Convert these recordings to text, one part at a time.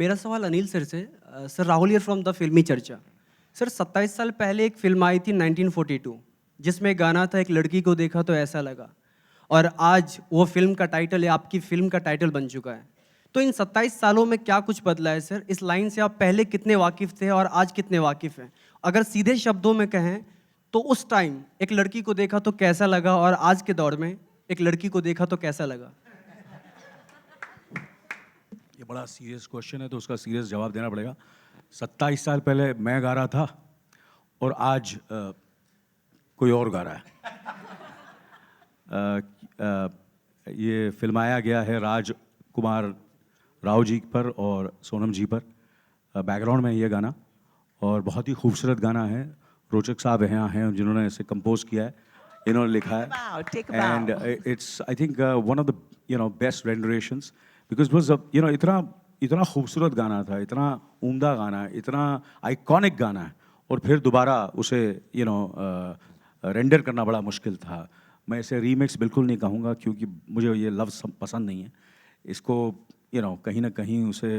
मेरा सवाल अनिल सर से। Sir Rahul here from the फिल्मी चर्चा। सर 27 साल पहले एक फिल्म आई थी 1942 जिसमें गाना था एक लड़की को देखा तो ऐसा लगा, और आज वो फिल्म का टाइटल है, आपकी फिल्म का टाइटल बन चुका है। तो इन 27 सालों में क्या कुछ बदला है सर? इस लाइन से आप पहले कितने वाकिफ़ थे और आज कितने वाकिफ़ हैं? अगर सीधे शब्दों में कहें तो उस टाइम एक लड़की को देखा तो कैसा लगा और आज के दौर में एक लड़की को देखा तो कैसा लगा? ये बड़ा सीरियस क्वेश्चन है तो उसका सीरियस जवाब देना पड़ेगा। 27 साल पहले मैं गा रहा था और आज कोई और गा रहा है। ये फिल्माया गया है राजकुमार राव जी पर और सोनम जी पर। बैकग्राउंड में ये गाना, और बहुत ही खूबसूरत गाना है। रोचक साहब यहाँ हैं जिन्होंने इसे कंपोज किया है, इन्होंने लिखा है, and it's I think one of the best renderations, because was इतना खूबसूरत गाना था, इतना उम्दा गाना है, इतना आइकॉनिक गाना है, और फिर दोबारा उसे रेंडर करना बड़ा मुश्किल था। मैं इसे रीमिक्स बिल्कुल नहीं कहूँगा क्योंकि मुझे ये लफ्ज़ पसंद नहीं है। इसको कहीं ना कहीं उसे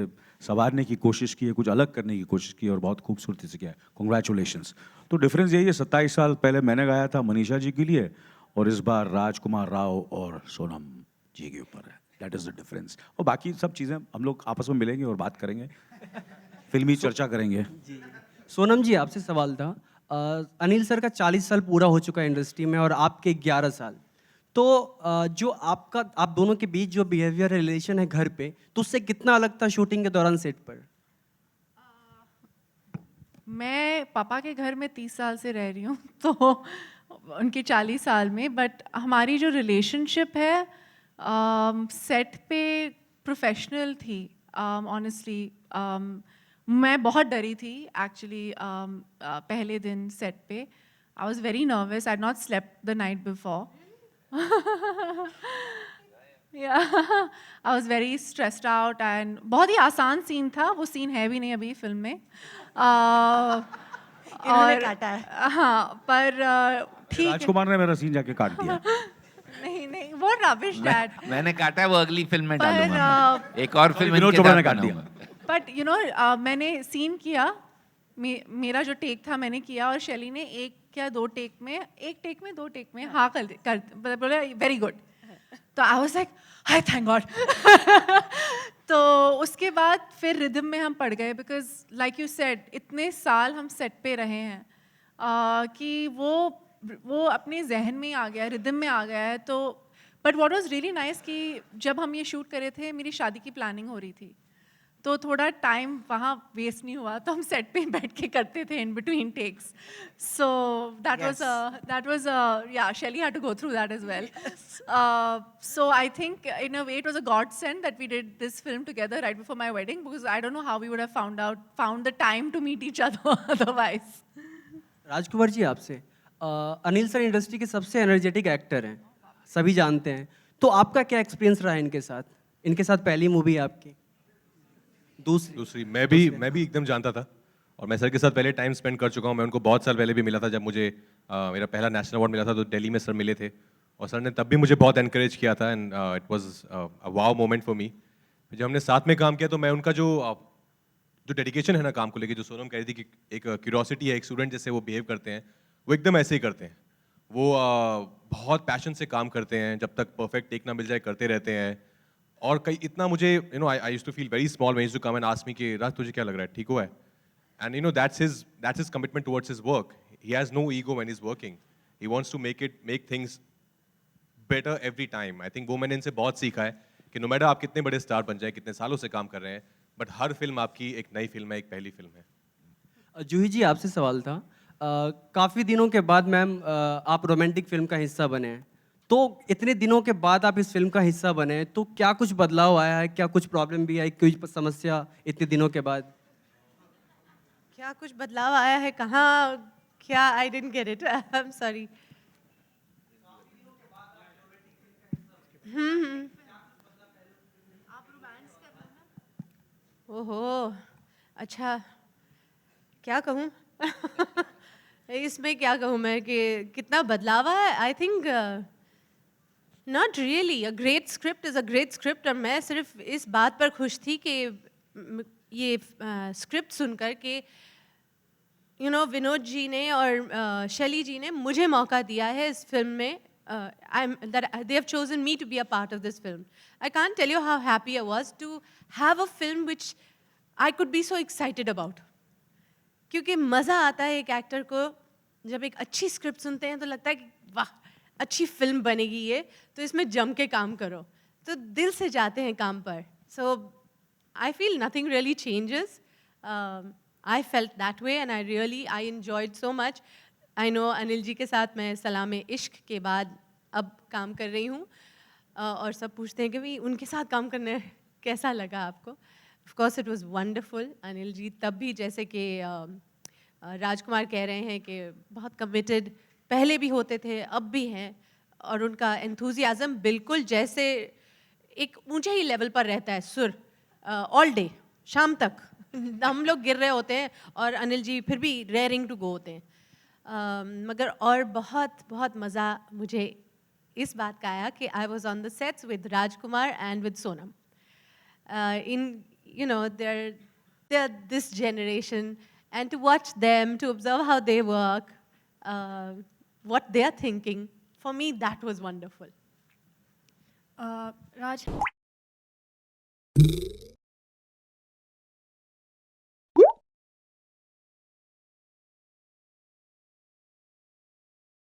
संवारने की कोशिश की है, कुछ अलग करने की कोशिश की है, और बहुत खूबसूरती से किया है। कॉन्ग्रेचुलेशंस। तो डिफरेंस यही है, 27 साल पहले मैंने गाया था मनीषा जी के लिए, और इस बार राजकुमार राव और सोनम जी के ऊपर है। That is the difference. और बाकी सब चीज़ें हम लोग आपस में मिलेंगे और बात करेंगे, फिल्मी चर्चा करेंगे। जी सोनम जी, आपसे सवाल था। अनिल सर का 40 साल पूरा हो चुका है इंडस्ट्री में और आपके 11 साल। तो जो आप दोनों के बीच जो बिहेवियर रिलेशन है घर पे, तो उससे कितना अलग था शूटिंग के दौरान सेट पर? मैं पापा के घर में 30 साल से रह रही हूँ तो उनके 40 साल में, बट हमारी जो रिलेशनशिप है सेट पे प्रोफेशनल थी। ऑनेस्टली मैं बहुत डरी थी एक्चुअली। पहले दिन सेट पे I was very nervous, I had not slept the night before. I was very stressed out, and बहुत ही आसान सीन था। वो सीन है भी नहीं अभी फिल्म में। इन्होंने काटा है। हाँ, पर ठीक है। राजकुमार ने मेरा सीन जाके काट दिया। नहीं नहीं, वो रबिश डैड। मैंने काटा है, वो अगली फिल्म में पर, डालूंगा मैं। एक और फिल्म विनोद इनके चोपड़ा ने साथ काट दिया। बनाऊंगा। बट मैंने सीन किया, मेरा जो टेक था मैंने किया, और शैली ने एक दो टेक में दो टेक में हाँ कर बोला वेरी गुड। तो I was like hi thank God. तो उसके बाद फिर रिदम में हम पड़ गए, बिकॉज लाइक यू सेड इतने साल हम सेट पे रहे हैं कि वो अपने जहन में आ गया, रिदम में आ गया है। तो but what was really nice कि जब हम ये शूट कर रहे थे मेरी शादी की प्लानिंग हो रही थी, तो थोड़ा टाइम वहाँ वेस्ट नहीं हुआ, तो हम सेट पे बैठ के करते थे in between takes. So that was या Shelly had to go through that as well. So I think in a way it was a godsend that we did this film together right before my wedding, because I don't know how we would have found the time to meet each other otherwise. Rajkumar ji, आपसे Anil sir industry के सबसे energetic actor हैं, सभी जानते हैं। तो आपका क्या एक्सपीरियंस रहा है इनके साथ? इनके साथ पहली मूवी है आपकी? दूसरी मैं भी एकदम जानता था, और मैं सर के साथ पहले टाइम स्पेंड कर चुका हूँ। मैं उनको बहुत साल पहले भी मिला था, जब मुझे मेरा पहला नेशनल अवार्ड मिला था, तो दिल्ली में सर मिले थे, और सर ने तब भी मुझे बहुत एनकरेज किया था, and it was a wow moment for me. जब हमने साथ में काम किया तो मैं उनका जो डेडिकेशन है ना काम को लेके, जो सोनम कह रही थी कि एक क्यूरोसिटी है, एक स्टूडेंट जैसे वो बिहेव करते हैं, वो एकदम ऐसे ही करते हैं। वो बहुत पैशन से काम करते हैं, जब तक परफेक्ट टेक ना मिल जाए करते रहते हैं। और कई इतना मुझे I used to feel very small when he used to come and ask me कि राज तुझे क्या लग रहा है, ठीक हुआ है? And that's his commitment towards his work. He has no ego when he is working. He wants to make things better every time. I think वो मैंने इनसे बहुत सीखा है कि नो मैटर आप कितने बड़े स्टार बन जाए, कितने सालों से काम कर रहे हैं, बट हर फिल्म आपकी एक नई फिल्म है, एक पहली फिल्म है। जूही जी, आपसे सवाल था। काफ़ी दिनों के बाद मैम आप रोमांटिक फिल्म का हिस्सा बने हैं, तो इतने दिनों के बाद आप इस फिल्म का हिस्सा बने हैं, तो क्या कुछ बदलाव आया है? क्या कुछ प्रॉब्लम भी आई, कोई समस्या इतने दिनों के बाद? क्या कुछ बदलाव आया है? कहाँ? क्या? I didn't get it, I am sorry. ओहो, अच्छा, क्या कहूँ? इसमें क्या कहूँ मैं कि कितना बदलाव है? I think not really. A great script is a great script, और मैं सिर्फ इस बात पर खुश थी कि ये स्क्रिप्ट सुनकर कि विनोद जी ने और शैली जी ने मुझे मौका दिया है इस फिल्म में. They have chosen me to be a part of this film. I can't tell you how happy I was to have a film which I could be so excited about. क्योंकि मज़ा आता है एक actor को जब एक अच्छी script सुनते हैं तो लगता है कि वाह अच्छी फिल्म बनेगी ये, तो इसमें जम के काम करो, तो दिल से जाते हैं काम पर. So I feel nothing really changes. I felt that way and I enjoyed so much. I know Anil ji के साथ मैं सलाम इश्क के बाद अब काम कर रही हूँ और सब पूछते हैं कि भाई उनके साथ काम करने कैसा लगा आपको. Of course it was wonderful. Anil ji तब भी जैसे कि राजकुमार कह रहे हैं कि बहुत कमिटेड पहले भी होते थे अब भी हैं, और उनका एंथुजियाज़म बिल्कुल जैसे एक ऊंचे ही लेवल पर रहता है सुर ऑल डे शाम तक. हम लोग गिर रहे होते हैं और अनिल जी फिर भी रेयरिंग टू गो होते हैं. मगर और बहुत बहुत मज़ा मुझे इस बात का आया कि I was on the sets with Rajkumar and with Sonam. they're this generation, and to watch them, to observe how they work, what they're thinking, for me that was wonderful. Raj,